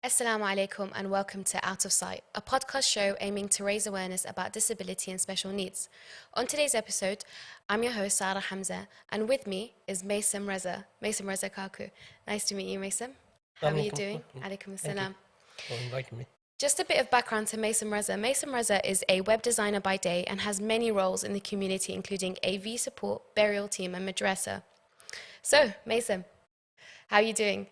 Assalamu alaikum and welcome to Out of Sight, a podcast show aiming to raise awareness about disability and special needs. On today's episode, I'm your host, Sarah Hamza, and with me is Mason Reza. Mason Reza Kaku. Nice to meet you, Mason. How are you doing? Alaikum Thank you assalam. for inviting me. Just a bit of background to Mason Reza. Mason Reza is a web designer by day and has many roles in the community, including AV support, burial team, and madrasa. So, Mason, how are you doing?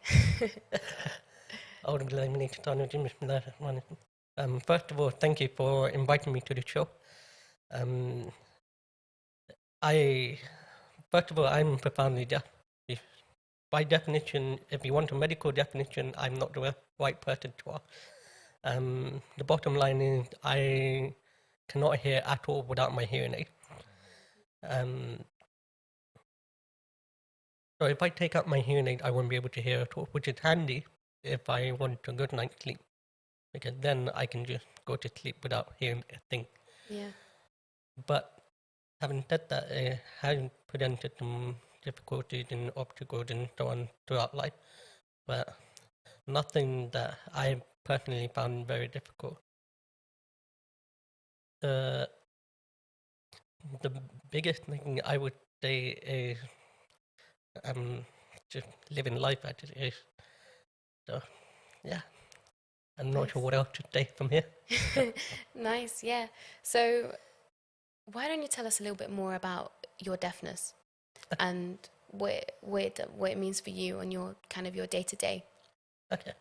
First of all, thank you for inviting me to the show. I'm profoundly deaf. By definition, if you want a medical definition, I'm not the right person to ask. The bottom line is I cannot hear at all without my hearing aid. So if I take out my hearing aid, I won't be able to hear at all, which is handy if I want a good night's sleep, because then I can just go to sleep without hearing a thing. Yeah. But having said that, it has presented some difficulties and obstacles and so on throughout life, but nothing that I personally found very difficult. The biggest thing I would say is just living life as it is. So, yeah, I'm not sure what else to say from here. Nice, yeah. So, why don't you tell us a little bit more about your deafness and what it means for you on your kind of your day to day? Okay.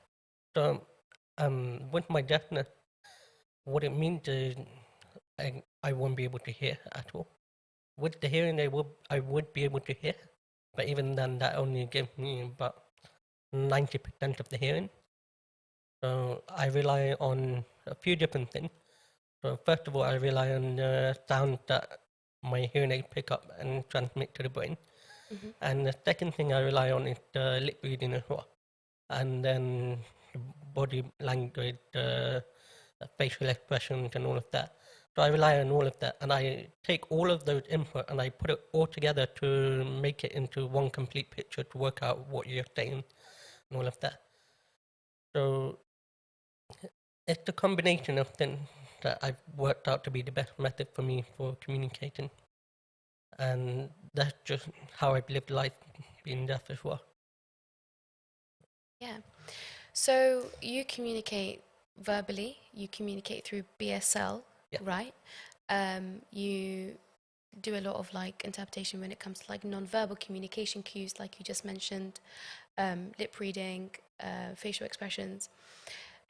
So, with my deafness, what it means is I won't be able to hear at all. With the hearing, I would be able to hear, but even then, that only gives me about 90% of the hearing. So I rely on a few different things. So first of all, I rely on the sound that my hearing aid pick up and transmit to the brain. Mm-hmm. And the second thing I rely on is the lip reading as well. And then the body language, the facial expressions and all of that. So I rely on all of that. And I take all of those input and I put it all together to make it into one complete picture to work out what you're saying and all of that. So it's a combination of things that I've worked out to be the best method for me for communicating. And that's just how I've lived life, being deaf as well. Yeah. So you communicate verbally, you communicate through BSL, Yeah. right? You do a lot of like interpretation when it comes to like non-verbal communication cues, like you just mentioned, lip reading, facial expressions.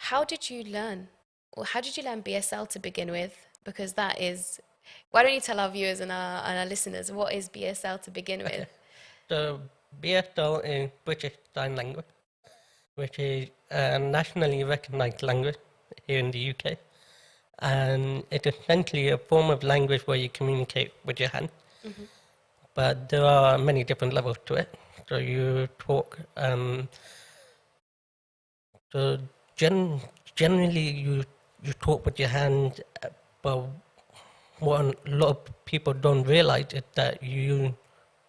How did you learn BSL to begin with? Because that is, why don't you tell our viewers and our listeners what is BSL to begin with? So BSL is British Sign Language, which is a nationally recognized language here in the UK. And it's essentially a form of language where you communicate with your hand. Mm-hmm. But there are many different levels to it. So you talk, so generally you talk with your hand, but what a lot of people don't realize is that you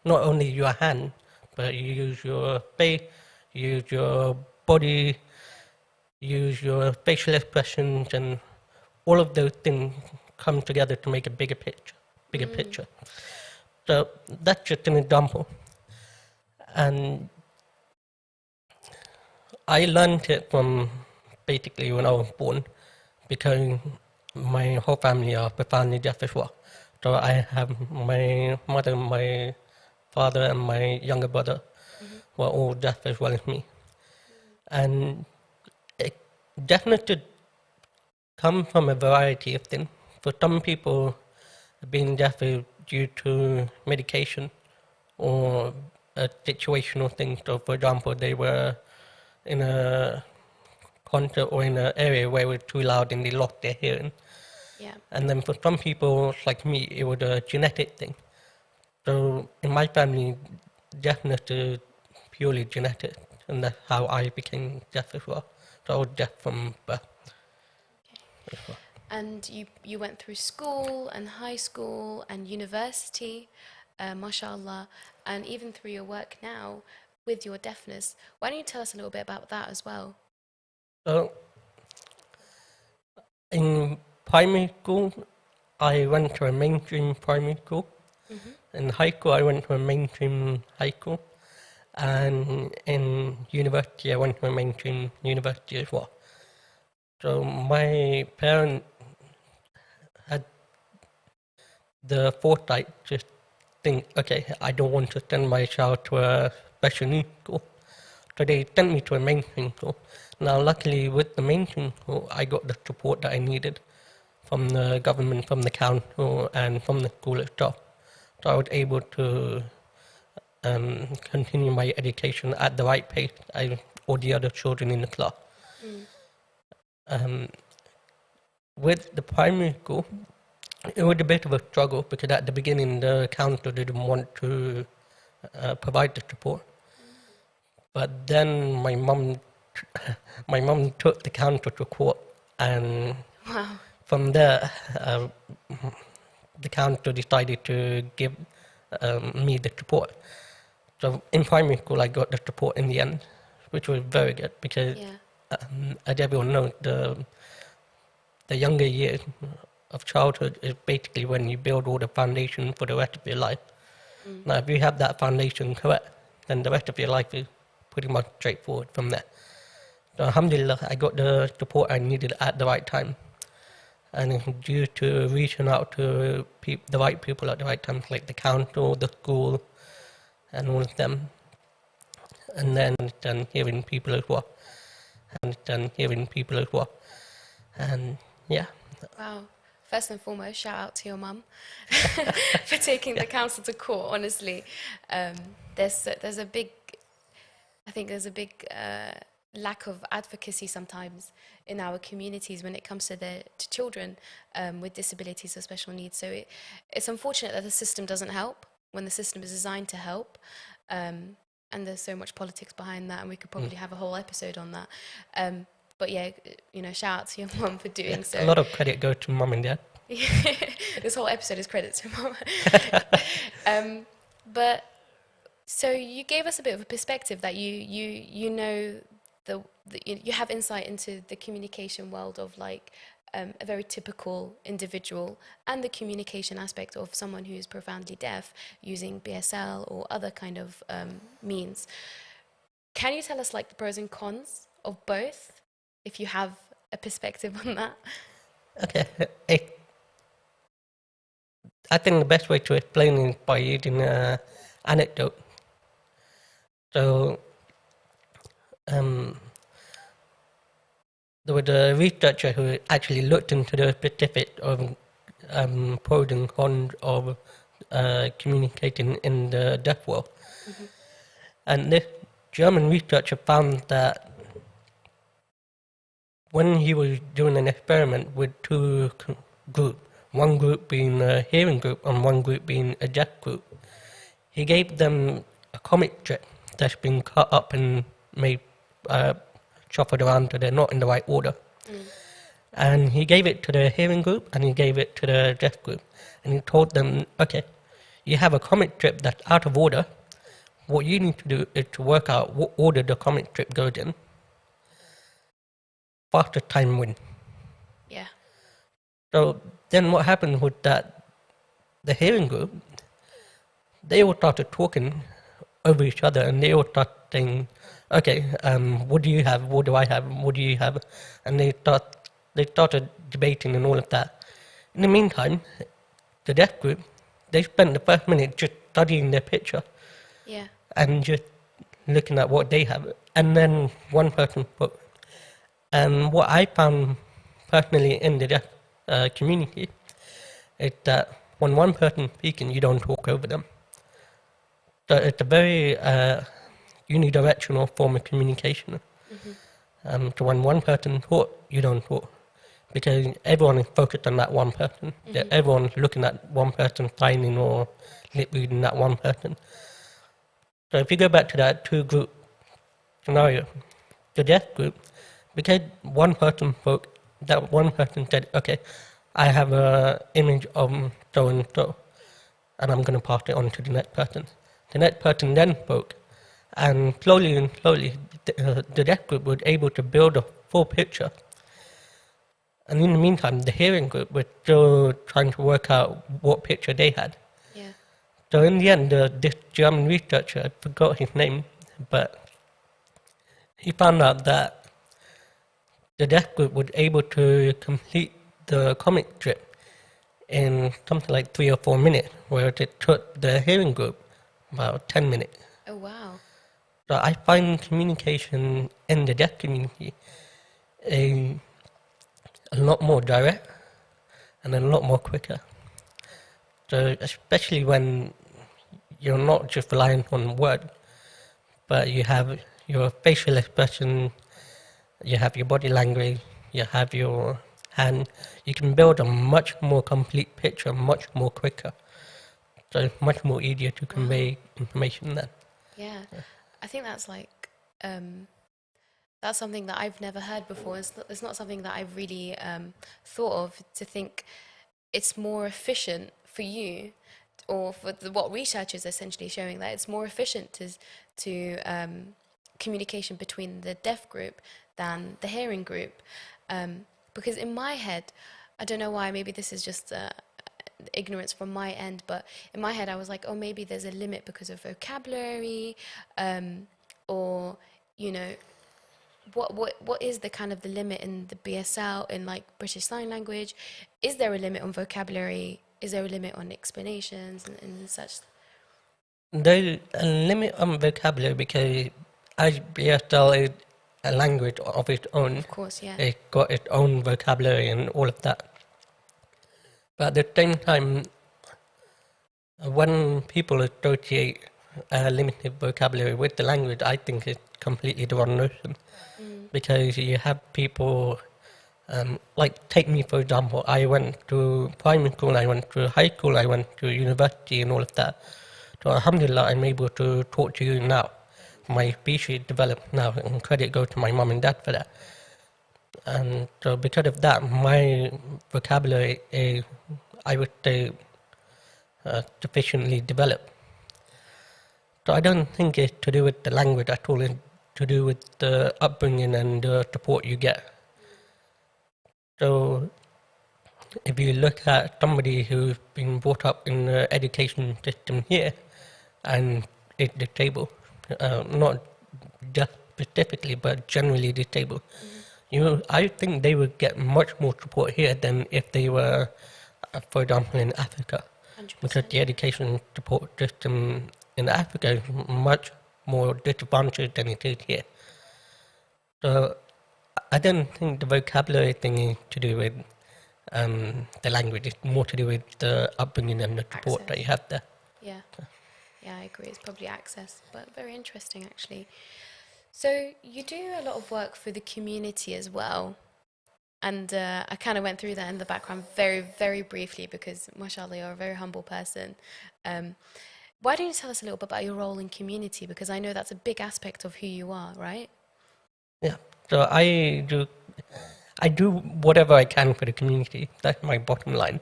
not only your hand, but you use your face, you use your body, you use your facial expressions, and all of those things come together to make a bigger picture. So that's just an example. And I learned it from basically when I was born, because my whole family are profoundly deaf as well. So I have my mother, my father, and my younger brother were all deaf as well as me. And it definitely come from a variety of things. For some people, being deaf is due to medication or a situational thing. So, for example, they were in a concert or in an area where it was too loud and they lost their hearing. Yeah. And then for some people, like me, it was a genetic thing. So in my family, deafness is purely genetic, and that's how I became deaf as well. So I was deaf from birth. Okay. And you went through school and high school and university, mashallah, and even through your work now with your deafness. Why don't you tell us a little bit about that as well? So in primary school, I went to a mainstream primary school. In high school, I went to a mainstream high school. And in university, I went to a mainstream university as well. So my parents had the foresight to think, okay, I don't want to send my child to a special needs school. So they sent me to a mainstream school. Now, luckily, with the mainstream school, I got the support that I needed from the government, from the council, and from the school itself. So I was able to continue my education at the right pace as all the other children in the class. With the primary school, it was a bit of a struggle because at the beginning the council didn't want to provide the support. But then my mum took the council to court, and from there the council decided to give me the support. So in primary school, I got the support in the end, which was very good because, as everyone knows, the younger years of childhood is basically when you build all the foundation for the rest of your life. Now, if you have that foundation correct, then the rest of your life is pretty much straightforward from there. So, alhamdulillah, I got the support I needed at the right time. And it's due to reaching out to the right people at the right time, like the council, the school, and all of them. And then hearing people as well. And yeah. Wow. First and foremost, shout out to your mum for taking the council to court. Honestly, there's a big lack of advocacy sometimes in our communities when it comes to children with disabilities or special needs. So it's unfortunate that the system doesn't help when the system is designed to help. And there's so much politics behind that, and we could probably have a whole episode on that. But yeah, shout out to your mum for doing so. A lot of credit goes to mum and dad. This whole episode is credit to mum. But so you gave us a bit of a perspective that you know you have insight into the communication world of like a very typical individual and the communication aspect of someone who is profoundly deaf using BSL or other kind of means. Can you tell us like the pros and cons of both, if you have a perspective on that? Okay. I think the best way to explain it is by using an anecdote. So, there was a researcher who actually looked into the specifics of pros and cons of communicating in the deaf world. And this German researcher found that when he was doing an experiment with two groups, one group being a hearing group and one group being a deaf group, he gave them a comic strip that's been cut up and made shuffled around so they're not in the right order. And he gave it to the hearing group and he gave it to the deaf group. And he told them, okay, you have a comic strip that's out of order. What you need to do is to work out what order the comic strip goes in. Fastest time win. Yeah. So then what happened was that the hearing group, they all started talking over each other and they all started saying, okay, what do you have? What do I have? What do you have? And they started debating and all of that. In the meantime, the deaf group, they spent the first minute just studying their picture. Yeah. And just looking at what they have. And then one person spoke. And what I found personally in the deaf community is that when one person speaking, you don't talk over them. So it's a very unidirectional form of communication. So when one person talks, you don't talk. Because everyone is focused on that one person. Everyone's looking at one person signing or lip reading that one person. So if you go back to that two-group scenario, the deaf group, because one person spoke, that one person said, okay, I have an image of so-and-so, and I'm going to pass it on to the next person. The next person then spoke, and slowly, the deaf group was able to build a full picture. And in the meantime, the hearing group were still trying to work out what picture they had. Yeah. So in the end, this German researcher, I forgot his name, but he found out that the deaf group was able to complete the comic strip in something like 3 or 4 minutes, whereas it took the hearing group about 10 minutes. Oh, wow. So I find communication in the deaf community a lot more direct and a lot more quicker. So especially when you're not just relying on words, but you have your facial expression, you have your body language, you have your hand, you can build a much more complete picture much more quicker. So it's much more easier to convey information then. Yeah. I think that's like, that's something that I've never heard before. It's not something that I've really thought of, to think it's more efficient for you, or for what research is essentially showing, that it's more efficient to communication between the deaf group than the hearing group. Because in my head, I don't know why, maybe this is just ignorance from my end, but in my head I was like, oh, maybe there's a limit because of vocabulary, or, you know, what is the kind of the limit in the BSL, in like British Sign Language? Is there a limit on vocabulary? Is there a limit on explanations and such? There's a limit on vocabulary because as BSL is a language of its own, Of course, yeah. it's got its own vocabulary and all of that. But at the same time, when people associate limited vocabulary with the language, I think it's completely the wrong notion. Because you have people, like take me for example, I went to primary school, I went to high school, I went to university and all of that. So alhamdulillah, I'm able to talk to you now. My speech is developed now, and credit goes to my mom and dad for that. And so because of that, my vocabulary is, I would say, sufficiently developed. So I don't think it's to do with the language at all, it's to do with the upbringing and the support you get. So if you look at somebody who's been brought up in the education system here and is disabled, not just specifically but generally disabled, I think they would get much more support here than if they were, for example, in Africa. 100%. Because the education support system in Africa is much more disadvantaged than it is here. So I don't think the vocabulary thing is to do with the language. It's more to do with the upbringing and the support that you have there. Yeah. Yeah, I agree. It's probably access, but very interesting actually. So you do a lot of work for the community as well. And I kind of went through that in the background very, very briefly because, mashallah, you're a very humble person. Why don't you tell us a little bit about your role in community? Because I know that's a big aspect of who you are, right? Yeah. So I do whatever I can for the community. That's my bottom line.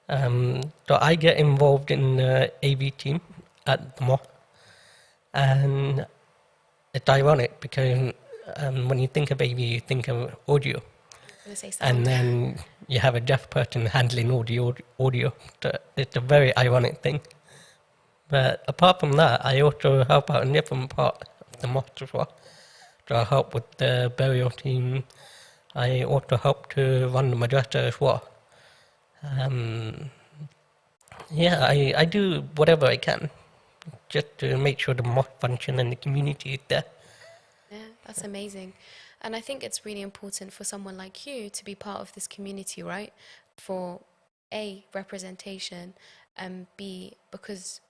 So I get involved in the AV team at the mosque. And it's ironic because when you think of AV, you think of audio. And then you have a deaf person handling audio. So it's a very ironic thing. But apart from that, I also help out in different parts of the mosque as well. So I help with the burial team. I also help to run the madrasa as well. Yeah, I do whatever I can just to make sure the mosque function and the community is there. Yeah, that's amazing. And I think it's really important for someone like you to be part of this community, right? For A, representation, and B, because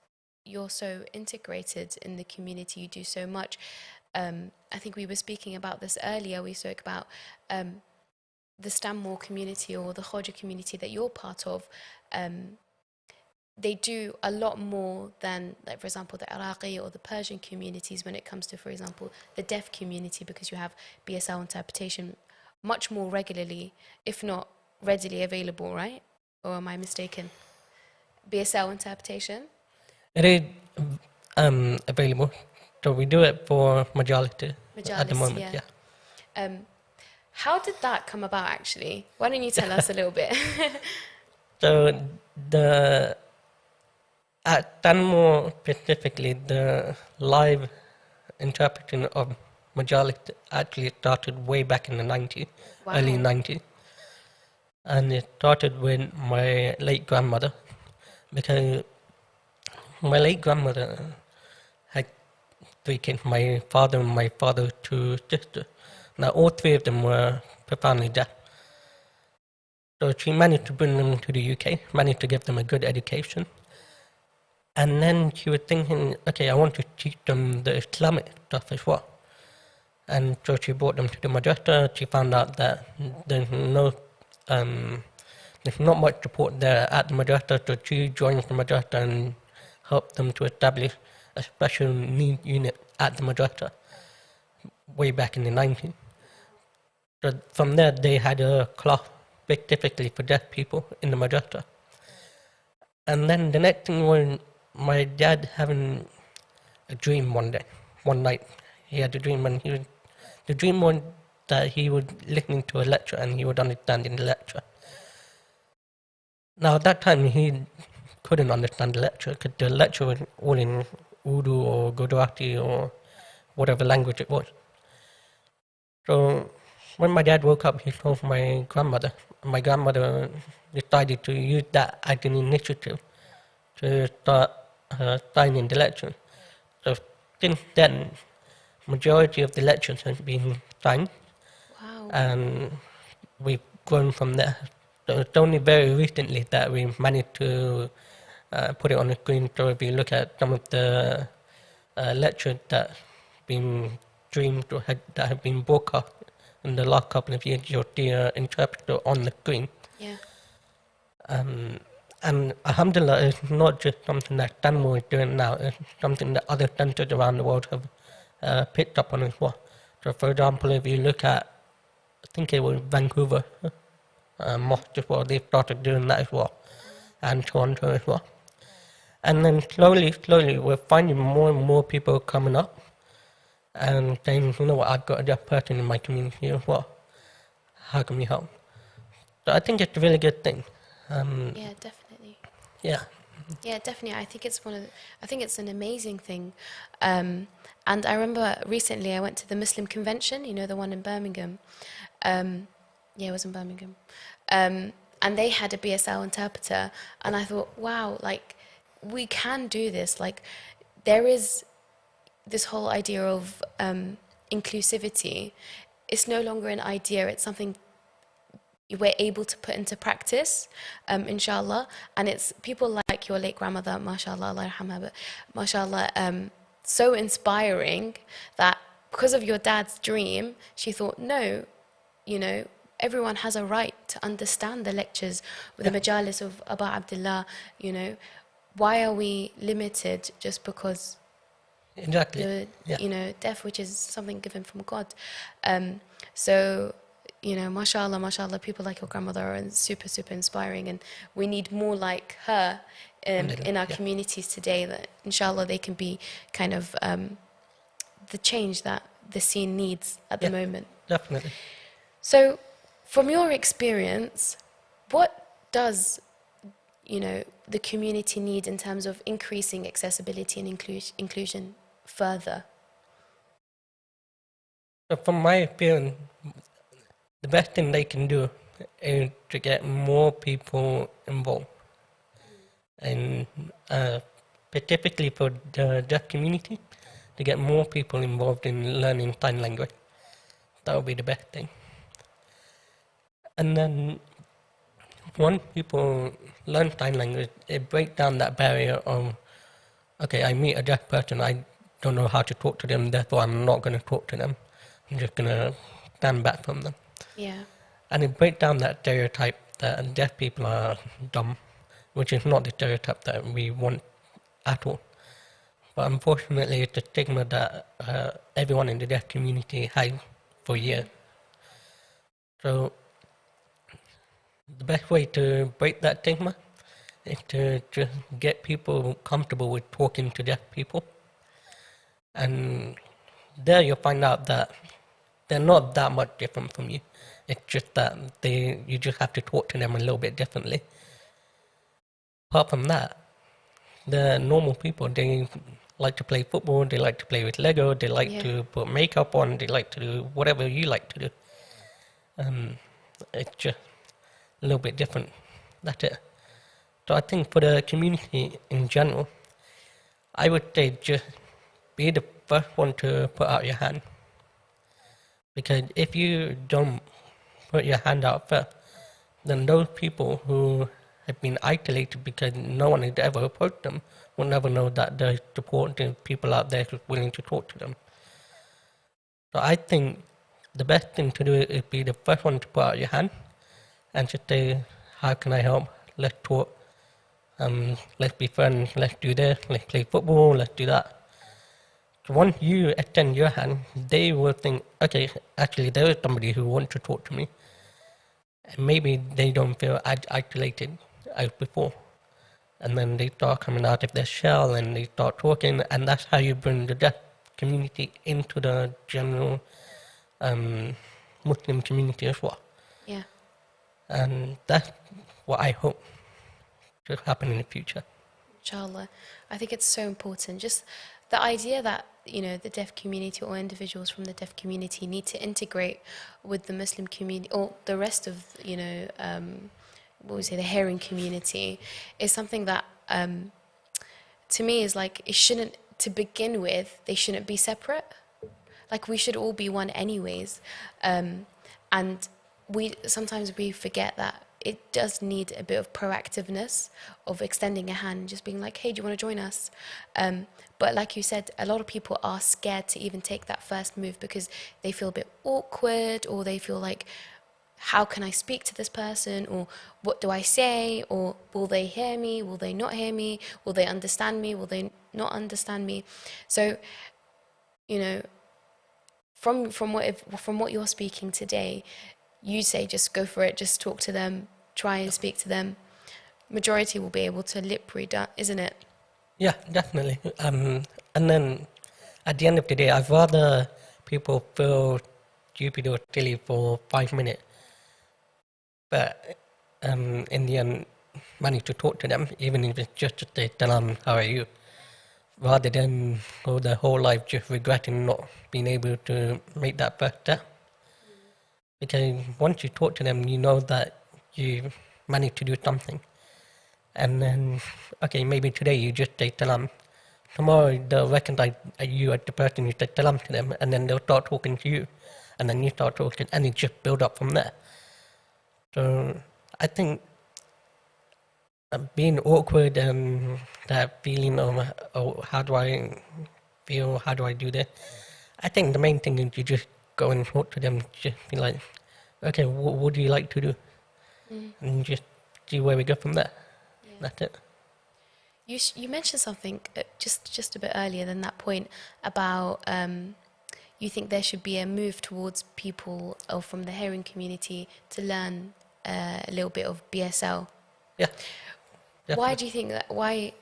you're so integrated in the community, you do so much. I think we were speaking about this earlier. We spoke about the Stanmore community or the Khoja community that you're part of. They do a lot more than, like, for example, the Iraqi or the Persian communities when it comes to, for example, the deaf community, because you have BSL interpretation much more regularly, if not readily available, right? Or am I mistaken? BSL interpretation? It is available. So we do it for majority at the moment, yeah. How did that come about, actually? Why don't you tell us a little bit? So the at Danmore specifically, the live interpreting of Majalik actually started way back in the 90s, early Wow. 90s. And it started with my late grandmother, because my late grandmother had three kids, my father and my father's two sisters. Now, all three of them were profoundly deaf. So she managed to bring them to the UK, managed to give them a good education. And then she was thinking, okay, I want to teach them the Islamic stuff as well. And so she brought them to the madrasa. She found out that there's not much support there at the madrasa, so she joined the madrasa and helped them to establish a special needs unit at the madrasa way back in the 90s. So from there, they had a class specifically for deaf people in the madrasa. And then the next thing was my dad having a dream one night. He had a dream, and the dream was that he was listening to a lecture and he was understanding the lecture. Now, at that time, he couldn't understand the lecture because the lecture was all in Urdu or Gujarati or whatever language it was. So when my dad woke up, he told my grandmother. My grandmother decided to use that as an initiative to start signing the lecture. So since then, majority of the lectures have been signed, Wow. and we've grown from there. So it's only very recently that we managed to put it on the screen. So if you look at some of the lectures that been streamed or that have been broadcast in the last couple of years, you'll see an interpreter on the screen. Yeah. And alhamdulillah, it's not just something that Stanmore is doing now, it's something that other centers around the world have picked up on as well. So for example, if you look at, I think it was Vancouver mosque as well, they started doing that as well, and Toronto as well. And then slowly, we're finding more and more people coming up and saying, you know what, I've got a deaf person in my community as well. How can we help? So I think it's a really good thing. Yeah, definitely. Yeah. Yeah, definitely. I think it's an amazing thing. And I remember recently I went to the Muslim convention, you know, the one in Birmingham. Yeah, it was in Birmingham. And they had a BSL interpreter, and I thought, wow, like, we can do this. Like, there is this whole idea of inclusivity. It's no longer an idea, it's something we're able to put into practice, inshallah. And it's people like your late grandmother, mashallah, Allah yarhamha, but mashallah, so inspiring that because of your dad's dream, she thought, no, you know, everyone has a right to understand the lectures with the majalis of Abu Abdullah, you know. Why are we limited just because Exactly. you know, deaf, which is something given from God? So, you know, mashallah, people like your grandmother are super, super inspiring, and we need more like her in our communities today, that inshallah they can be kind of the change that the scene needs at the moment. Definitely. So, from your experience, what does, you know, the community need in terms of increasing accessibility and inclusion further? So from my opinion, the best thing they can do is to get more people involved. And specifically for the deaf community, to get more people involved in learning sign language. That would be the best thing. And then once people learn sign language, it breaks down that barrier of, okay, I meet a deaf person, I don't know how to talk to them, therefore I'm not going to talk to them. I'm just going to stand back from them. Yeah. And it breaks down that stereotype that deaf people are dumb, which is not the stereotype that we want at all. But unfortunately, it's a stigma that everyone in the deaf community has for years. So the best way to break that stigma is to just get people comfortable with talking to deaf people. And there you'll find out that they're not that much different from you. It's just that you just have to talk to them a little bit differently. Apart from that, the normal people, they like to play football, they like to play with Lego, they like to put makeup on, they like to do whatever you like to do. It's just a little bit different. That's it. So I think for the community in general, I would say just be the first one to put out your hand. Because if you don't put your hand out first, then those people who have been isolated because no one had ever approached them will never know that there's supportive people out there who's willing to talk to them. So I think the best thing to do is be the first one to put out your hand and just say, how can I help? Let's talk. Let's be friends. Let's do this. Let's play football. Let's do that. So once you extend your hand, they will think, okay, actually there is somebody who wants to talk to me. And maybe they don't feel isolated as before. And then they start coming out of their shell and they start talking, and that's how you bring the deaf community into the general Muslim community as well. Yeah. And that's what I hope to happen in the future. Inshallah. I think it's so important. Just the idea that, the deaf community or individuals from the deaf community need to integrate with the Muslim community or the rest of, the hearing community is something that, to me, is like, it shouldn't, to begin with, they shouldn't be separate. Like, we should all be one anyways. And sometimes we forget that it does need a bit of proactiveness of extending a hand, just being like, hey, do you want to join us? But like you said, a lot of people are scared to even take that first move because they feel a bit awkward, or they feel like, how can I speak to this person? Or what do I say? Or will they hear me? Will they not hear me? Will they understand me? Will they not understand me? So, from what you're speaking today, you say just go for it, just talk to them, try and speak to them. Majority will be able to lip read, isn't it? Yeah, definitely. And then at the end of the day, I'd rather people feel stupid or silly for 5 minutes, but in the end, manage to talk to them, even if it's just to say, tell them, how are you? Rather than go their whole life just regretting not being able to make that first step. Because once you talk to them, you know that you managed to do something. And then, okay, maybe today you just say salam. Tomorrow they'll recognize you as the person you said salam to them, and then they'll start talking to you. And then you start talking, and it just build up from there. So I think being awkward and that feeling of, oh, how do I feel, how do I do this? I think the main thing is you just go and talk to them, just be like, okay, what do you like to do? And just see where we go from there. Yeah. That's it. You mentioned something just a bit earlier than that point about you think there should be a move towards people from the hearing community to learn a little bit of BSL. Yeah. Definitely. Why do you think that? Why,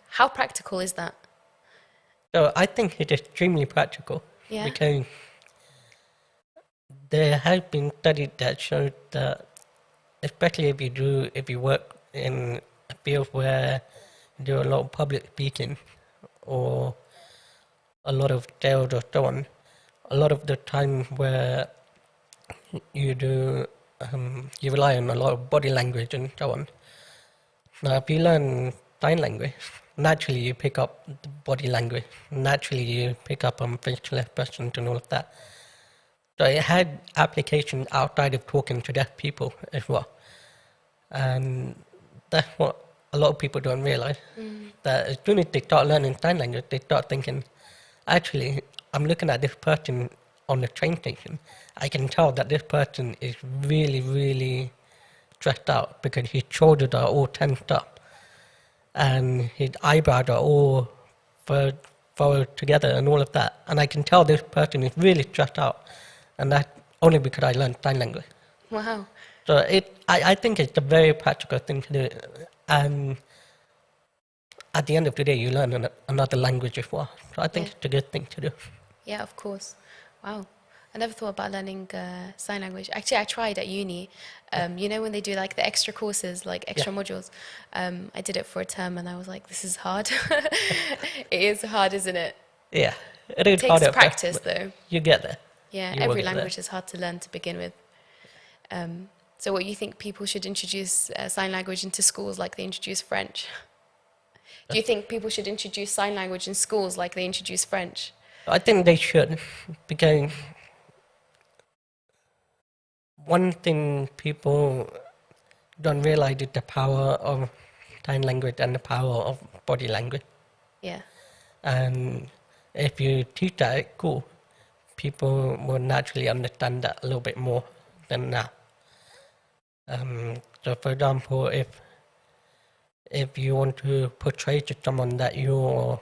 how practical is that? So I think it's extremely practical. Yeah. Because there has been studies that show that, especially if you work in a field where you do a lot of public speaking or a lot of sales or so on, a lot of the time where you do, you rely on a lot of body language and so on. Now, if you learn sign language, naturally you pick up the body language, naturally you pick up facial expressions and all of that. So it had application outside of talking to deaf people as well. And that's what a lot of people don't realize. That as soon as they start learning sign language, they start thinking, actually, I'm looking at this person on the train station. I can tell that this person is really, really stressed out because his shoulders are all tensed up and his eyebrows are all furrowed together and all of that. And I can tell this person is really stressed out. And that's only because I learned sign language. Wow. So I think it's a very practical thing to do. And at the end of the day, you learn another language as well. So I think it's a good thing to do. Yeah, of course. Wow. I never thought about learning sign language. Actually, I tried at uni. You know, when they do like the extra courses, like Yeah, extra modules. I did it for a term, and I was like, this is hard. It is hard, isn't it? yeah. It It is hard takes at first, practice, but though. you get there. Yeah, You will every get there. language is hard to learn to begin with. So, what you think people should introduce sign language into schools like they introduce French? Do you think people should introduce sign language in schools like they introduce French? I think they should, because one thing people don't realize is the power of sign language and the power of body language. Yeah, And if you teach that at school, people will naturally understand that a little bit more than now. So, for example, if you want to portray to someone that you're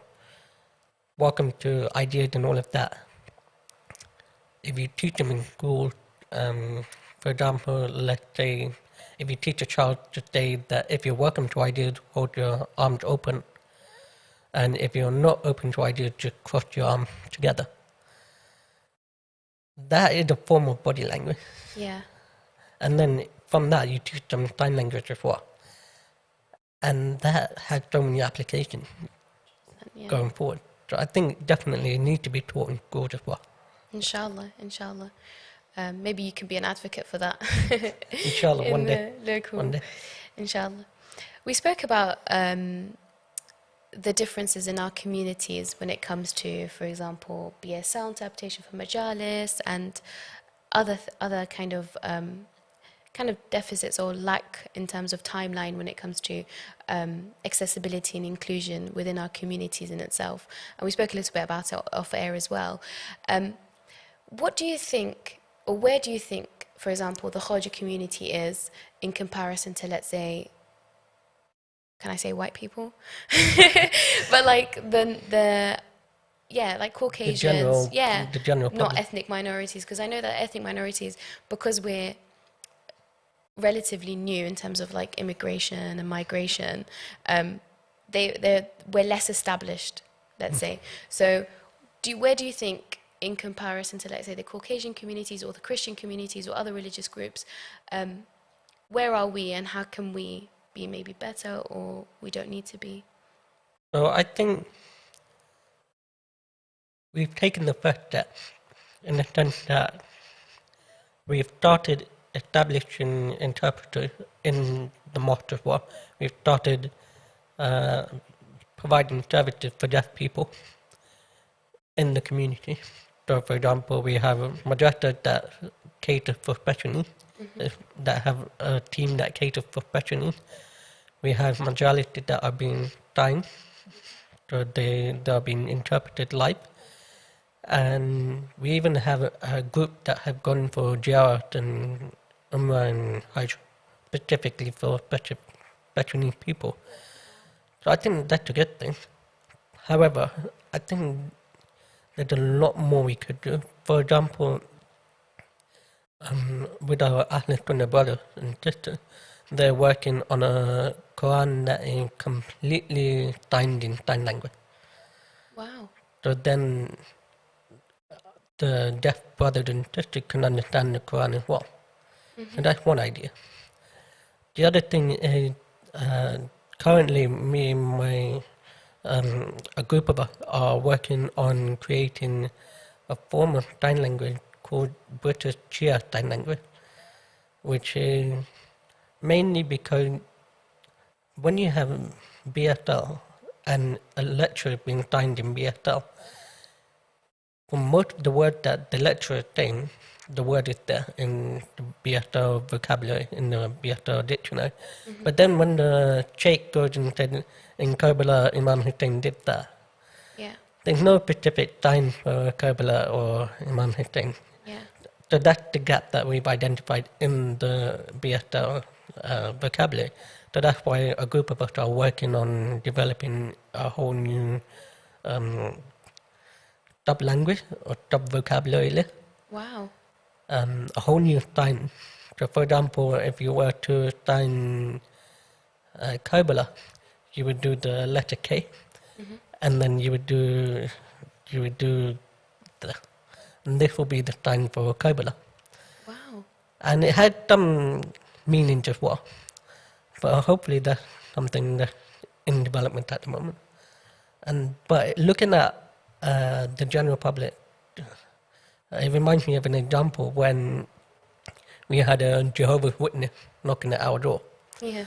welcome to ideas and all of that, if you teach them in school, for example, let's say if you teach a child to say that if you're welcome to ideas, hold your arms open, and if you're not open to ideas, just cross your arms together. That is a form of body language. yeah, And then from that, you teach them sign language as well. And that has so many applications yeah. going forward. So I think definitely it needs to be taught in schools as well. Inshallah, inshallah. Maybe you can be an advocate for that. Inshallah, in one the day. local. One day. Inshallah. We spoke about the differences in our communities when it comes to, for example, BSL interpretation for majalis and other kind of deficits or lack in terms of timeline when it comes to accessibility and inclusion within our communities in itself. And we spoke a little bit about it off air as well. What do you think, or where do you think, for example, the Khawaja community is in comparison to, let's say, can I say white people? But like like Caucasians, The general not public. ethnic minorities, because I know that ethnic minorities, because we're relatively new in terms of like immigration and migration, we're less established, let's say. So where do you think, in comparison to, let's say, the Caucasian communities or the Christian communities or other religious groups, where are we and how can we be maybe better, or we don't need to be? So I think we've taken the first step in the sense that we've started establishing interpreters in the mosque as well. We've started providing services for deaf people in the community. So, for example, we have madrasas that cater for special needs, that have a team that caters for special needs. We have majalis that are being signed, so they are being interpreted live. And we even have a group that have gone for Ziyarat and Umrah and Hajj, specifically for special needs people. So I think that's a good thing. However, I think there's a lot more we could do. For example, with our Ahlulbayt brothers and sisters, they're working on a Quran that is completely signed in sign language. Wow. So then the deaf brothers and sisters can understand the Quran as well. So that's one idea. The other thing is, currently me and my a group of us are working on creating a form of sign language called British Chia Sign Language, which is mainly because when you have BSL and a lecture being signed in BSL, for most of the words that the lecturer is saying, the word is there in the BSL vocabulary, in the BSL dictionary. But then when the Sheikh goes and said, in Karbala, Imam Hussein did that, Yeah. there's no specific sign for Karbala or Imam Hussein. Yeah. So that's the gap that we've identified in the BSL vocabulary. So that's why a group of us are working on developing a whole new sub-language or sub-vocabulary list. Wow. A whole new sign. So for example, if you were to sign Karbala, you would do the letter K, and then you would do and this will be the time for Kabbalah. Wow. And it had some meanings as well, but hopefully that's something that's in development at the moment. But looking at the general public, it reminds me of an example when we had a Jehovah's Witness knocking at our door. Yeah.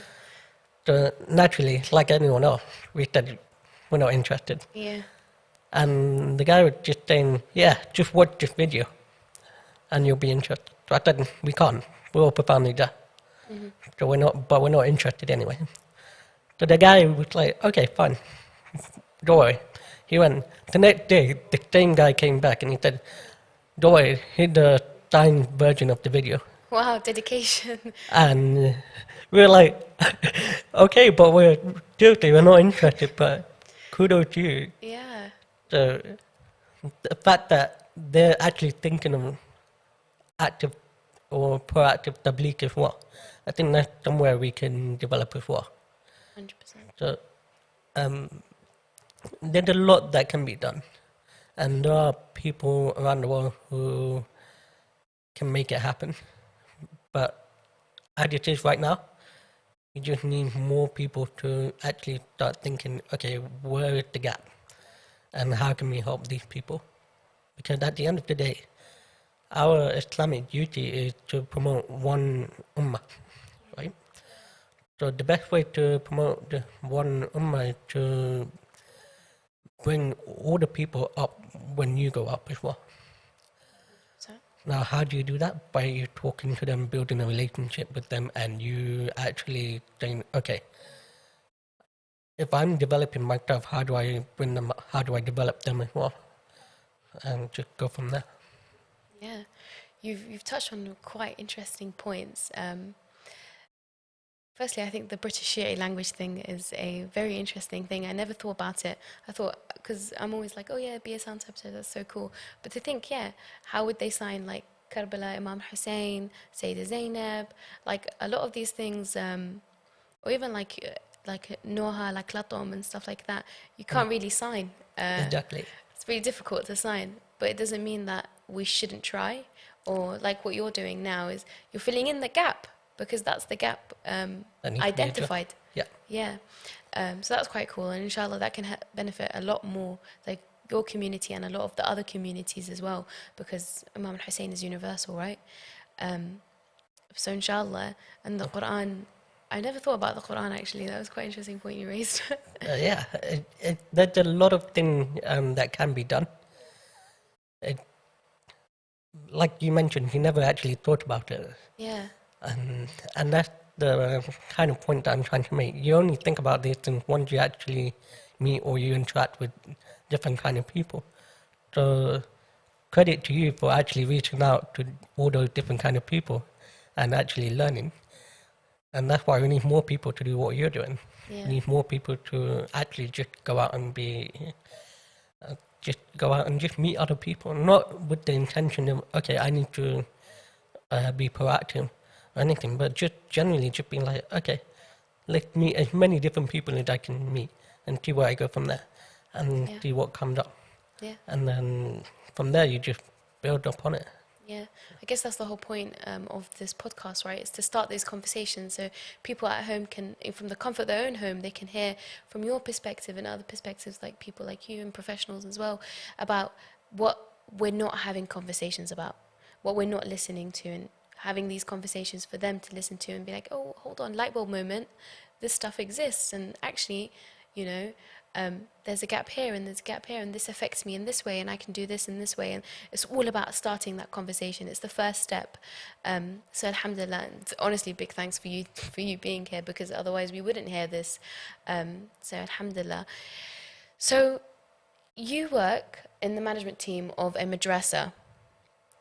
So naturally, like anyone else, we said we're not interested. Yeah. And the guy was just saying, yeah, just watch this video and you'll be interested. So I said, we can't. We're all profoundly deaf. So we're not interested anyway. So the guy was like, okay, fine. Don't worry. He went. The next day, the same guy came back and he said, don't worry, here's the signed version of the video. Wow, dedication. And we were like, okay, but we're not interested, but kudos to you. Yeah. So the fact that they're actually thinking of active or proactive tabligh as well, I think that's somewhere we can develop as well. 100%. So there's a lot that can be done. And there are people around the world who can make it happen. But as it is right now, we just need more people to actually start thinking, okay, where is the gap? And how can we help these people? Because at the end of the day, our Islamic duty is to promote one ummah, right? So the best way to promote the one ummah is to bring all the people up when you go up as well. So, Now, how do you do that? By you talking to them, building a relationship with them, and you actually saying, okay, if I'm developing myself, how do I bring them up? How do I develop them as well? And just go from there. yeah. You've touched on quite interesting points. Firstly, I think the British Shiite language thing is a very interesting thing. I never thought about it. I thought, because I'm always like, oh yeah, be a sound interpreter, that's so cool. But to think, yeah, how would they sign like Karbala, Imam Hussein, Sayyidah Zainab, like a lot of these things, or even like Noha, like Latom and stuff like that, you can't really sign. Exactly. It's really difficult to sign, but it doesn't mean that we shouldn't try. Or like what you're doing now is you're filling in the gap, because that's the gap identified. Yeah. Yeah. So that's quite cool. And inshallah, that can benefit a lot more, like your community and a lot of the other communities as well, because Imam Hussein is universal, right? So inshallah, and the Quran, I never thought about the Quran actually. That was quite an interesting point you raised. Yeah, there's a lot of things that can be done. Like you mentioned, you never actually thought about it. Yeah. And that's the kind of point that I'm trying to make. You only think about these things once you actually meet or you interact with different kind of people. So credit to you for actually reaching out to all those different kind of people and actually learning. And that's why we need more people to do what you're doing. Yeah. We need more people to actually just go out and just meet other people, not with the intention of, okay, I need to be proactive or anything, but just generally just being like, okay, let's meet as many different people as I can meet and see where I go from there and see what comes up. Yeah. And then from there, you just build up on it. Yeah, I guess that's the whole point of this podcast, right? Is to start these conversations so people at home can, from the comfort of their own home, they can hear from your perspective and other perspectives, like people like you and professionals as well, about what we're not having conversations about, what we're not listening to, and having these conversations for them to listen to and be like, oh, hold on, light bulb moment, this stuff exists, and actually, you know, there's a gap here and there's a gap here and this affects me in this way and I can do this in this way, and it's all about starting that conversation. It's the first step. So alhamdulillah, and honestly, big thanks for you being here, because otherwise we wouldn't hear this. So alhamdulillah. So you work in the management team of a madrasa.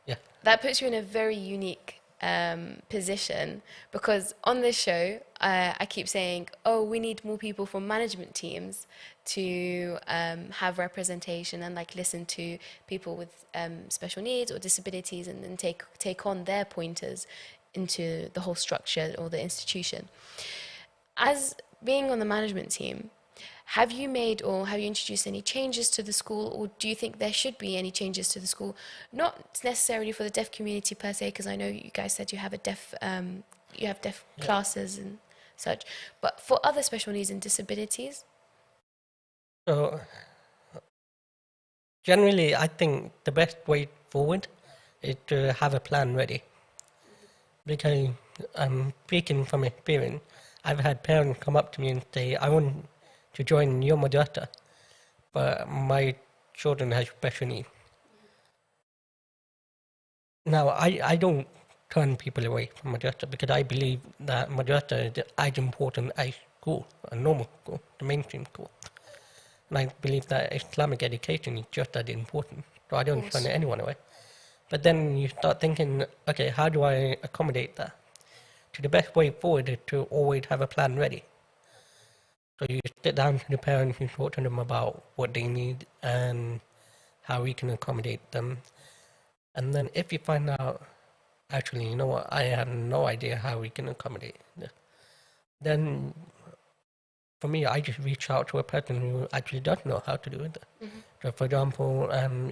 Yeah. That puts you in a very unique position, because on this show I keep saying, oh, we need more people from management teams to have representation and like listen to people with special needs or disabilities, and then take on their pointers into the whole structure or the institution. As being on the management team, have you made or have you introduced any changes to the school, or do you think there should be any changes to the school? Not necessarily for the deaf community per se, because I know you guys said you have you have deaf Yeah. classes and such, but for other special needs and disabilities. So generally, I think the best way forward is to have a plan ready. Because speaking from experience, I've had parents come up to me and say, I want to join your madrasa, but my children have special needs. Now, I don't turn people away from madrasa because I believe that madrasa is as important as school, a normal school, the mainstream school. And I believe that Islamic education is just as important, so I don't turn anyone away. But then you start thinking, okay, how do I accommodate that? So the best way forward is to always have a plan ready. So you sit down to the parents and talk to them about what they need and how we can accommodate them. And then if you find out, actually, you know what, I have no idea how we can accommodate this, then for me, I just reach out to a person who actually does know how to do it. Mm-hmm. So for example,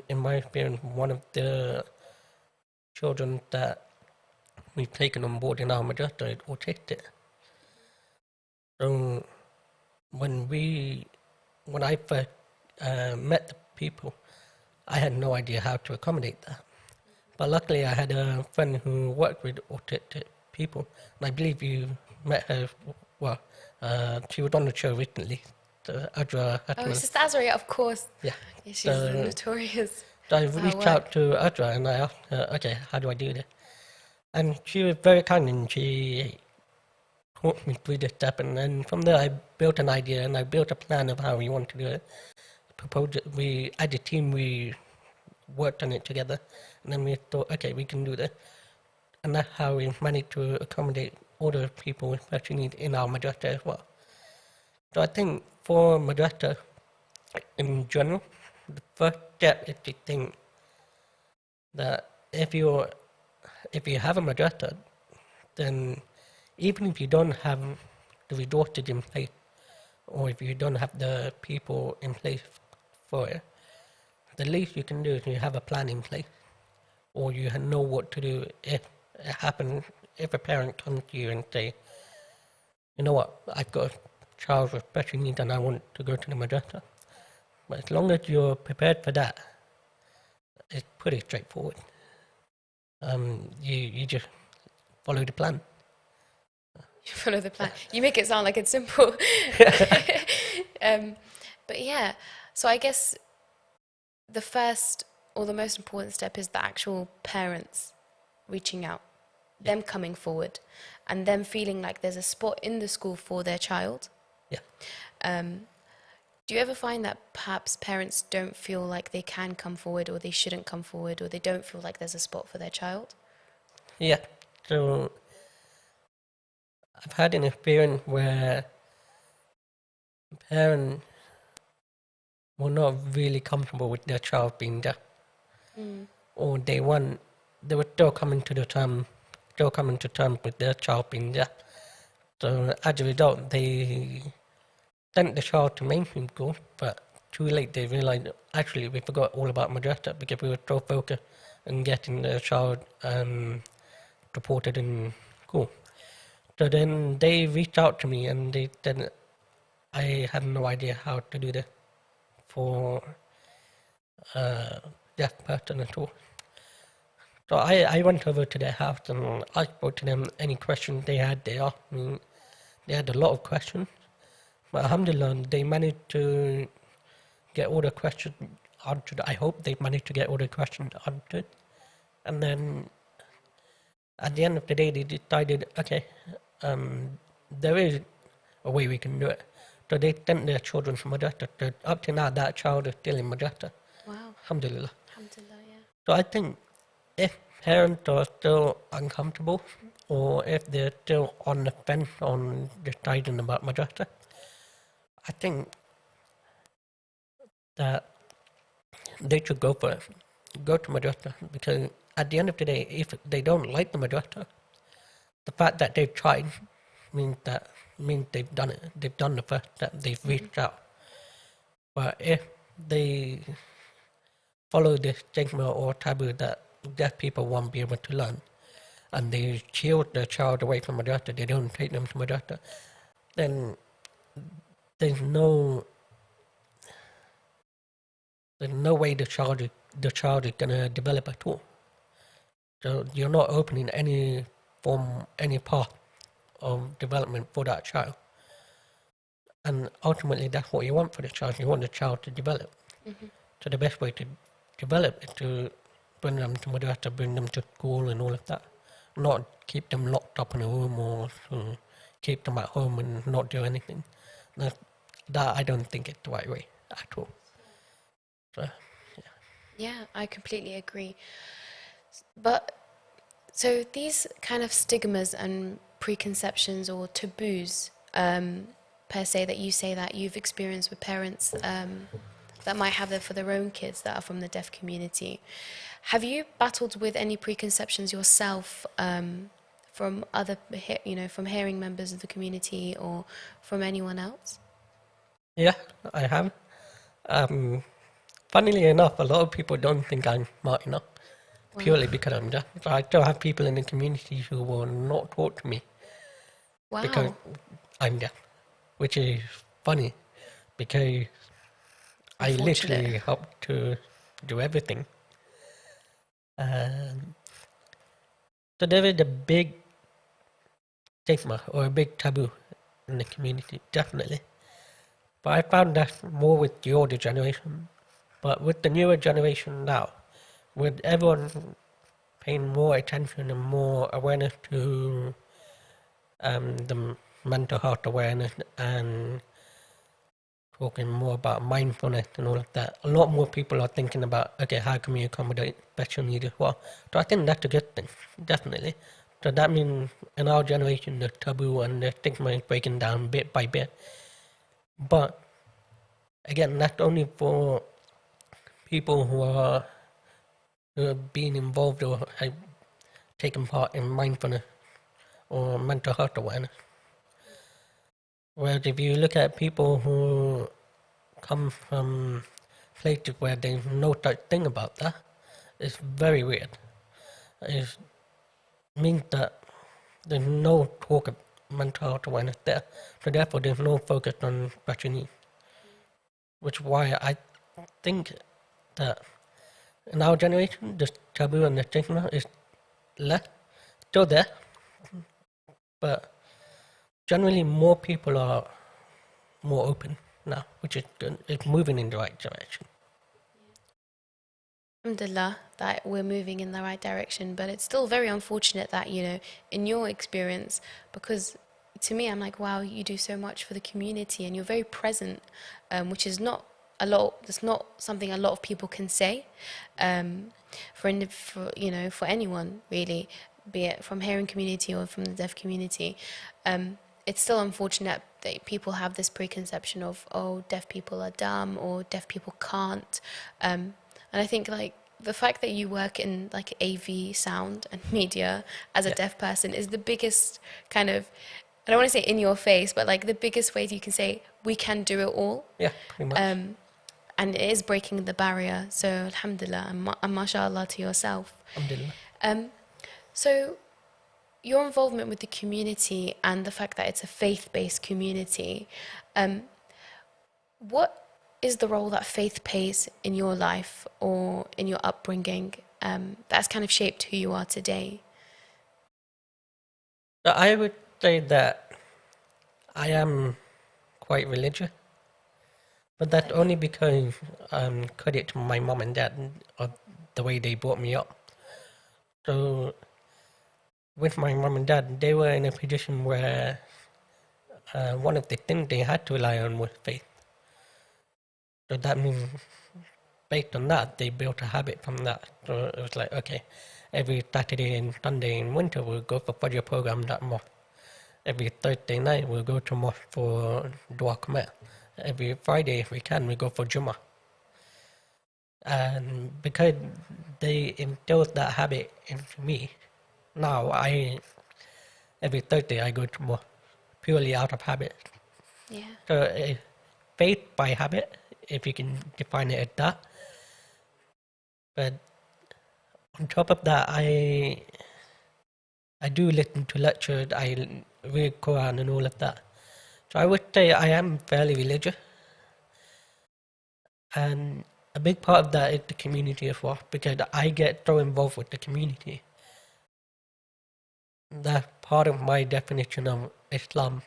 in my experience, one of the children that we've taken on board in our madrasa is autistic. So when I first met the people, I had no idea how to accommodate that. But luckily, I had a friend who worked with autistic people, and I believe you met her. Well, she was on the show recently. Adra. Oh, Sister Azria, of course. Yeah. She's notorious. So I reached out to Adra and I asked her, okay, how do I do this? And she was very kind and she taught me through the step. And then from there, I built an idea and I built a plan of how we want to do it. Proposed it. We, as a team, we worked on it together. And then we thought, okay, we can do this. And that's how we managed to accommodate all the people with special needs in our madrasa as well. So I think for madrasa in general, the first step is to think that if you have a madrasa, then even if you don't have the resources in place, or if you don't have the people in place for it, the least you can do is you have a plan in place, or you know what to do if it happens. If a parent comes to you and say, you know what, I've got a child with special needs and I want to go to the madrasa. But as long as you're prepared for that, it's pretty straightforward. You just follow the plan. You follow the plan. You make it sound like it's simple. But yeah, so I guess the first or the most important step is the actual parents reaching out, them coming forward, and them feeling like there's a spot in the school for their child. Yeah. Do you ever find that perhaps parents don't feel like they can come forward, or they shouldn't come forward, or they don't feel like there's a spot for their child? Yeah. So I've had an experience where parents were not really comfortable with their child being deaf, or they were still coming to terms with their child being deaf. So as a result, they sent the child to mainstream school, but too late they realized actually we forgot all about madrasa because we were so focused on getting the child reported in school. So then they reached out to me and they said, I had no idea how to do this for a deaf person at all. So I went over to their house and I spoke to them. Any questions they had, they asked me. They had a lot of questions. But alhamdulillah, they managed to get all the questions answered. I hope they managed to get all the questions answered. And then at the end of the day, they decided, okay, there is a way we can do it. So they sent their children from madrasa. Up to now, that child is still in madrasa. Wow. Alhamdulillah. Alhamdulillah, yeah. So I think if parents are still uncomfortable, or if they're still on the fence on deciding about madrasa, I think that they should go for it. Go to madrasa, because at the end of the day, if they don't like the madrasa, the fact that they've tried means they've done it. They've done the first step. They've reached out. But if they follow this stigma or taboo that deaf people won't be able to learn, and they shield the child away from a doctor, they don't take them to a doctor, then there's no way the child is gonna develop at all. So you're not opening any path of development for that child. And ultimately, that's what you want for the child. You want the child to develop. Mm-hmm. So the best way to develop is to bring them to madrasa, bring them to school and all of that. Not keep them locked up in a room or keep them at home and not do anything. That I don't think is the right way at all. So, Yeah, I completely agree. But so these kind of stigmas and preconceptions or taboos, per se, that you say that you've experienced with parents that might have them for their own kids that are from the deaf community. Have you battled with any preconceptions yourself from other, from hearing members of the community or from anyone else? yeah, I have. Funnily enough, a lot of people don't think I'm smart enough, purely because I'm deaf. So I still have people in the community who will not talk to me because Wow. I'm deaf, which is funny because I literally Unfortunate. help to do everything. So there is a big stigma or a big taboo in the community, definitely. But I found that more with the older generation. But with the newer generation now, with everyone paying more attention and more awareness to the mental health awareness and talking more about mindfulness and all of that, a lot more people are thinking about, okay, how can we accommodate special needs as well? So I think that's a good thing, definitely. So that means in our generation, the taboo and the stigma is breaking down bit by bit. But again, that's only for people who are being involved or have taken part in mindfulness or mental health awareness. Whereas if you look at people who come from places where there's no such thing about that, it's very weird. It means that there's no talk of mental health awareness there, so therefore there's no focus on special needs. Which is why I think that in our generation, the taboo and the stigma is less, still there, but generally more people are more open now, which is good. It's moving in the right direction. Alhamdulillah that we're moving in the right direction, but it's still very unfortunate that, in your experience, because to me, I'm like, wow, you do so much for the community and you're very present, which is not a lot, it's not something a lot of people can say, for anyone really, be it from hearing community or from the deaf community. It's still unfortunate that people have this preconception of, oh, deaf people are dumb or deaf people can't. And I think like the fact that you work in like AV sound and media as a deaf person is the biggest kind of, I don't want to say in your face, but like the biggest way you can say we can do it all. Yeah, pretty much. And it is breaking the barrier. So alhamdulillah and mashallah to yourself. Alhamdulillah. So your involvement with the community and the fact that it's a faith-based community, what is the role that faith plays in your life or in your upbringing that's kind of shaped who you are today? So I would say that I am quite religious, but that's only because credit to my mom and dad of the way they brought me up. So with my mom and dad, they were in a position where one of the things they had to rely on was faith. So that means based on that, they built a habit from that. So it was like, okay, every Saturday and Sunday in winter, we'll go for Fajr program at mosque. Every Thursday night, we'll go to mosque for Dua Qamar. Every Friday, if we can, we go for Jummah. And because they instilled that habit into me, now every Thursday I go to mosque purely out of habit. Yeah. So faith by habit if you can define it as that. But on top of that, I do listen to lectures, I read Quran and all of that. So I would say I am fairly religious, and a big part of that is the community as well, because I get so involved with the community. That's part of my definition of Islam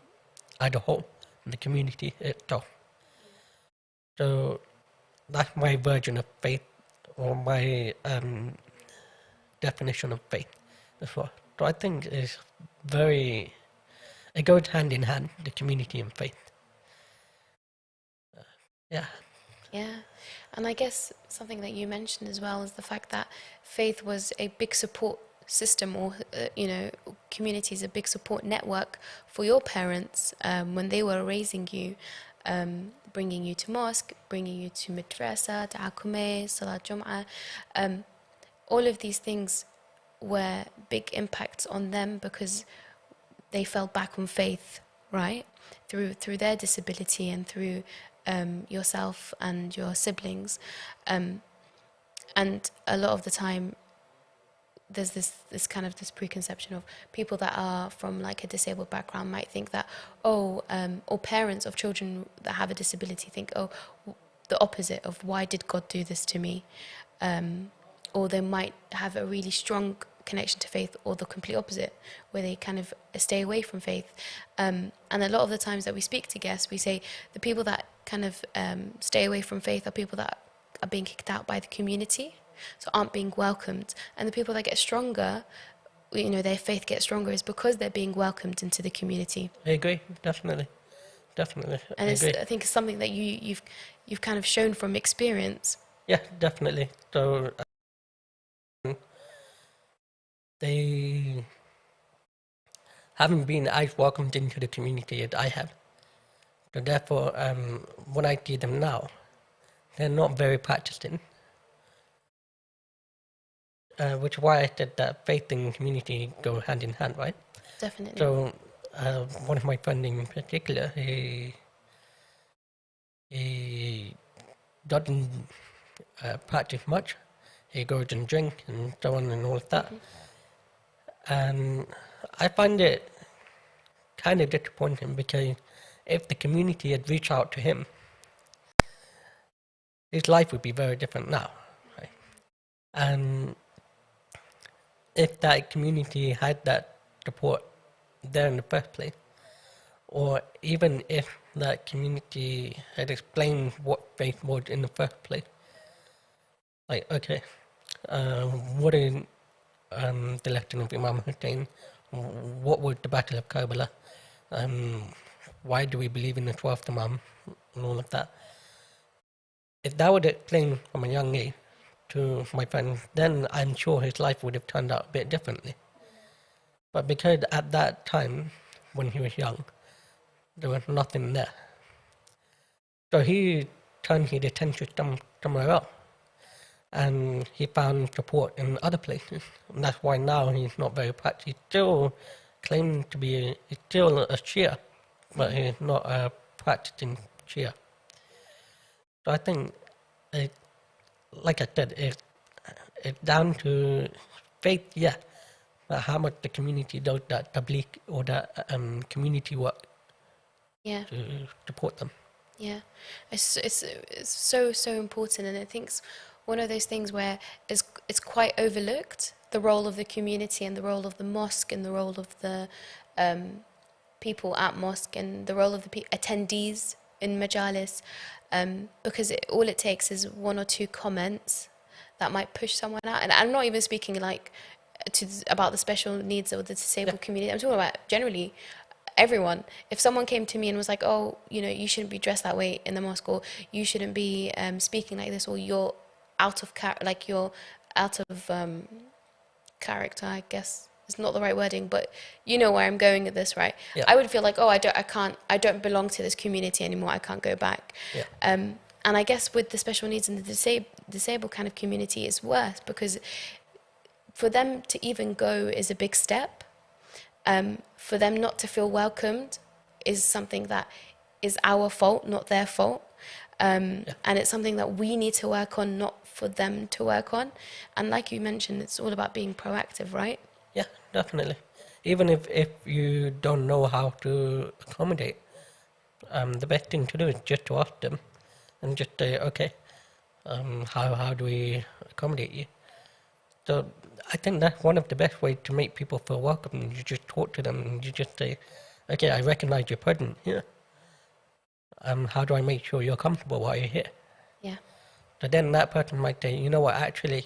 as a whole, the community itself. So that's my version of faith, or my definition of faith as well. So I think it's very, it goes hand in hand, the community and faith. Yeah. Yeah. And I guess something that you mentioned as well is the fact that faith was a big support system, or community is a big support network for your parents when they were raising you, bringing you to mosque, bringing you to madrasa, ta'akume, salat jum'ah. All of these things were big impacts on them because they fell back on faith, right? Through their disability and through yourself and your siblings. And a lot of the time, there's this kind of this preconception of people that are from like a disabled background might think that, or parents of children that have a disability think, oh, the opposite of why did God do this to me? Or they might have a really strong connection to faith, or the complete opposite, where they kind of stay away from faith. And a lot of the times that we speak to guests, we say the people that kind of stay away from faith are people that are being kicked out by the community, so aren't being welcomed. And the people that get stronger, their faith gets stronger, is because they're being welcomed into the community. I agree, definitely. And I think it's something that you've kind of shown from experience. Yeah, definitely. So they haven't been as welcomed into the community as I have. So therefore, when I see them now, they're not very practicing. Which is why I said that faith and community go hand in hand, right? Definitely. So one of my friends in particular, he doesn't practice much. He goes and drinks and so on and all of that. Mm-hmm. And I find it kind of disappointing, because if the community had reached out to him, his life would be very different now, right? And if that community had that support there in the first place, or even if that community had explained what faith was in the first place, like, okay, what is the legend of Imam Hussein? What was the Battle of Karbala? Why do we believe in the 12th Imam? And all of that. If that would explain from a young age to my friend, then I'm sure his life would have turned out a bit differently. But because at that time, when he was young, there was nothing there. So he turned his attention somewhere else, and he found support in other places. And that's why now he's not very practiced. He still claims to be, he's still a Shia, but he's not a practicing Shia. So I think, like I said, it's down to faith, yeah, but how much the community does that tabligh or that community work to support them. Yeah, it's so important, and I think it's one of those things where it's quite overlooked, the role of the community and the role of the mosque and the role of the people at mosque and the role of the attendees in majalis, because all it takes is one or two comments that might push someone out. And I'm not even speaking like about the special needs or the disabled community. I'm talking about generally everyone. If someone came to me and was like, oh, you shouldn't be dressed that way in the mosque, or you shouldn't be speaking like this, or you're out of character, I guess it's not the right wording, but you know where I'm going with this, right? Yeah. I would feel like, oh, I don't belong to this community anymore. I can't go back. Yeah. And I guess with the special needs and the disabled kind of community, it's worse, because for them to even go is a big step. For them not to feel welcomed is something that is our fault, not their fault. And it's something that we need to work on, not for them to work on. And like you mentioned, it's all about being proactive, right? Yeah, definitely. Even if you don't know how to accommodate, the best thing to do is just to ask them and just say, okay, how do we accommodate you? So I think that's one of the best ways to make people feel welcome. You just talk to them and you just say, okay, I recognize you're present here. How do I make sure you're comfortable while you're here? Yeah. So then that person might say, you know what, actually,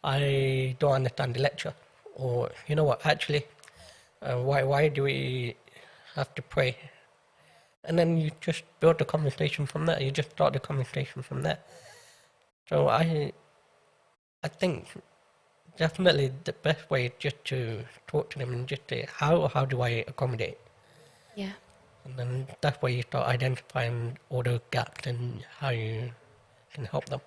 I don't understand the lecture. Or, you know what, actually, why do we have to pray? And then you just build the conversation from there. You just start the conversation from there. So I think definitely the best way is just to talk to them and just say, how do I accommodate? Yeah. And then that's where you start identifying all the gaps and how you can help them.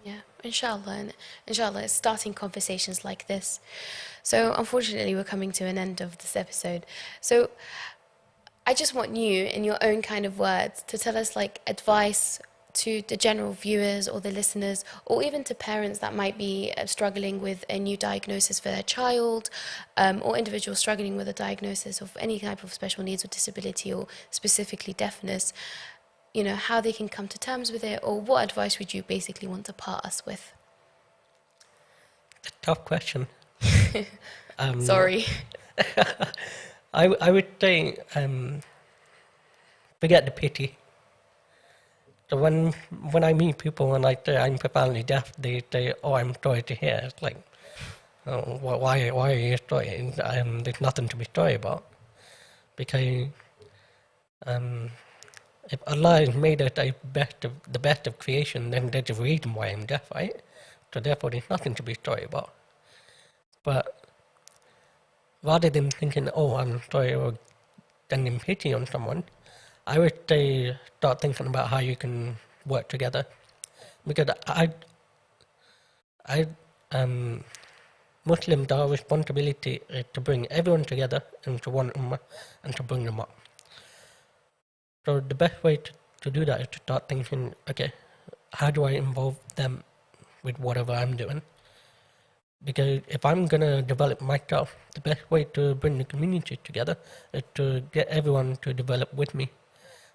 Yeah, inshallah. And inshallah, it's starting conversations like this. So, unfortunately, we're coming to an end of this episode. So, I just want you, in your own kind of words, to tell us like advice to the general viewers or the listeners, or even to parents that might be struggling with a new diagnosis for their child, or individuals struggling with a diagnosis of any type of special needs or disability, or specifically deafness, you know, how they can come to terms with it, or what advice would you basically want to part us with? It's a tough question. Sorry. I would say forget the pity. So when I meet people and I say I'm profoundly deaf, they say, "Oh, I'm sorry to hear." It's like, oh, why are you sorry? There's nothing to be sorry about, because if Allah has made us the best of creation, then there's a reason why I'm deaf, right? So therefore, there's nothing to be sorry about. But rather than thinking, "Oh, I'm sorry," or sending pity on someone, I would say start thinking about how you can work together, because Muslims, our responsibility is to bring everyone together into one ummah and to bring them up. So the best way to do that is to start thinking, okay, how do I involve them with whatever I'm doing? Because if I'm going to develop myself, the best way to bring the community together is to get everyone to develop with me.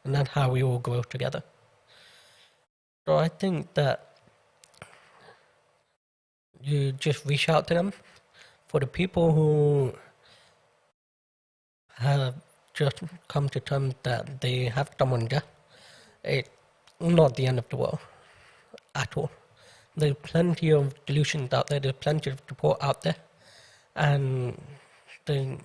And that's how we all grow together. So I think that you just reach out to them. For the people who have just come to terms that they have someone deaf, it's not the end of the world at all. There's plenty of solutions out there, there's plenty of support out there, and there's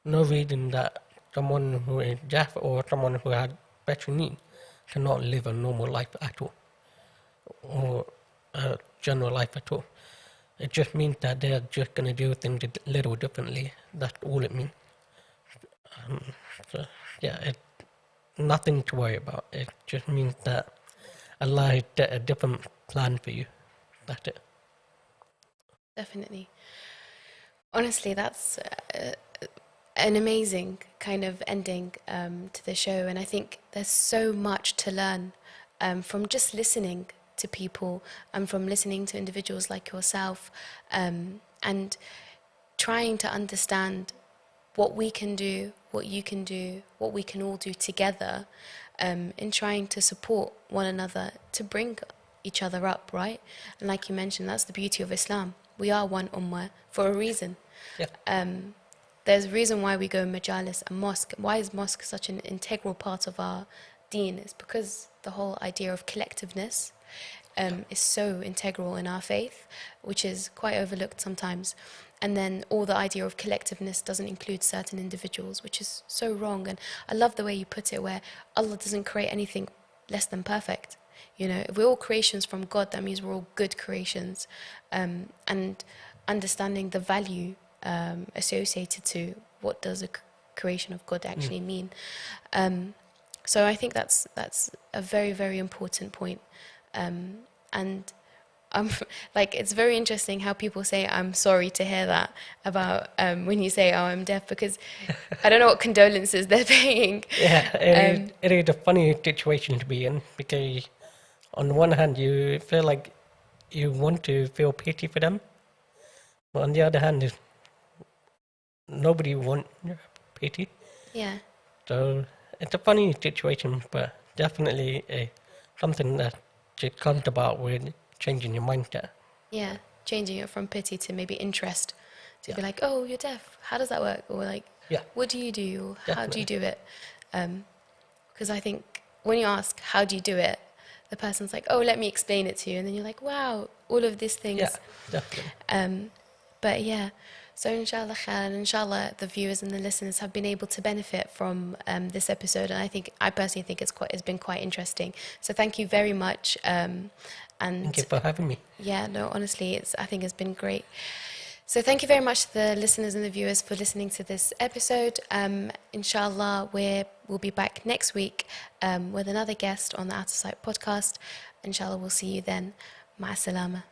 no reason that someone who is deaf or someone who has special needs cannot live a normal life at all, or a general life at all. It just means that they're just going to do things a little differently. That's all it means. So, yeah, it's nothing to worry about. It just means that Allah has a different plan for you. That's it. Definitely. Honestly, that's an amazing kind of ending to the show. And I think there's so much to learn from just listening to people and from listening to individuals like yourself, and trying to understand what we can do, what you can do, what we can all do together, in trying to support one another to bring each other up, right? And like you mentioned, that's the beauty of Islam. We are one ummah for a reason. Yeah. There's a reason why we go majalis and mosque. Why is mosque such an integral part of our deen? It's because the whole idea of collectiveness is so integral in our faith, which is quite overlooked sometimes. And then all the idea of collectiveness doesn't include certain individuals, which is so wrong. And I love the way you put it, where Allah doesn't create anything less than perfect. You know, if we're all creations from God, that means we're all good creations. And understanding the value associated to what does a creation of God actually mean. So I think that's a very, very important point. And like, it's very interesting how people say, I'm sorry to hear that about when you say, oh, I'm deaf, because I don't know what condolences they're paying. Yeah, it is a funny situation to be in because on one hand you feel like you want to feel pity for them, but on the other hand, nobody wants pity. Yeah. So it's a funny situation, but definitely something that just comes about with changing your mindset. Yeah, changing it from pity to maybe interest, to Yeah. be like, oh, you're deaf. How does that work? Or like, Yeah, what do you do? How do you definitely. do it? Because I think when you ask, how do you do it? The person's like, oh, let me explain it to you. And then you're like, wow, all of these things. Yeah, definitely. But yeah, so inshallah khair, and inshallah the viewers and the listeners have been able to benefit from this episode, and I personally think it's been quite interesting. So thank you very much. And Thank you for having me. yeah, no, honestly, I think it's been great. So thank you very much to the listeners and the viewers for listening to this episode. Inshallah, we'll be back next week with another guest on the Out of Sight podcast. Inshallah, we'll see you then. Ma'as salama.